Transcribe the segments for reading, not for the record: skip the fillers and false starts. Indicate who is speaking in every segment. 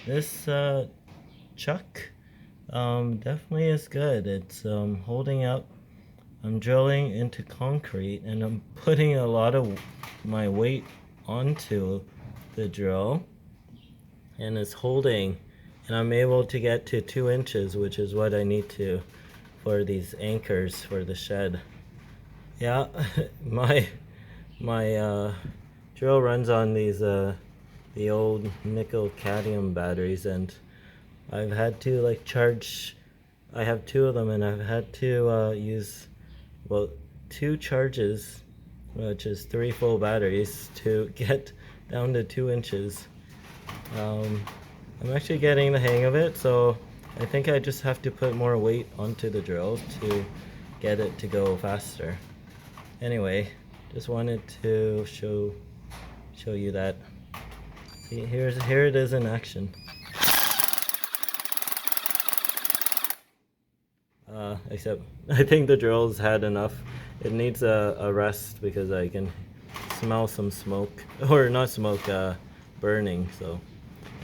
Speaker 1: this chuck definitely is good. It's holding up. I'm drilling into concrete and I'm putting a lot of my weight onto the drill, and it's holding, and I'm able to get to 2 inches, which is what I need to for these anchors for the shed. Yeah, my drill runs on these the old nickel cadmium batteries, and I've had to like charge. I have 2 of them, and I've had to use, well, 2 charges, which is 3 full batteries, to get down to 2 inches. I'm actually getting the hang of it, so I think I just have to put more weight onto the drill to get it to go faster. Anyway, just wanted to show you that. See, here it is in action. Except I think the drill's had enough. It needs a rest because I can smell some smoke, or not smoke, burning. So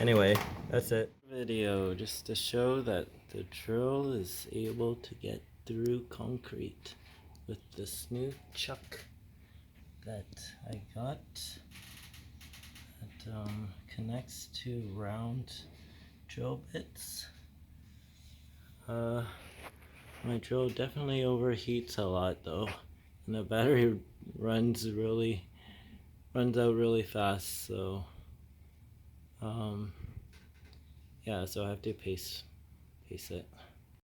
Speaker 1: anyway, that's it. Video just to show that the drill is able to get through concrete with this new chuck that I got. It connects to round drill bits. My drill definitely overheats a lot though, and the battery runs out really fast. So yeah, so I have to pace it.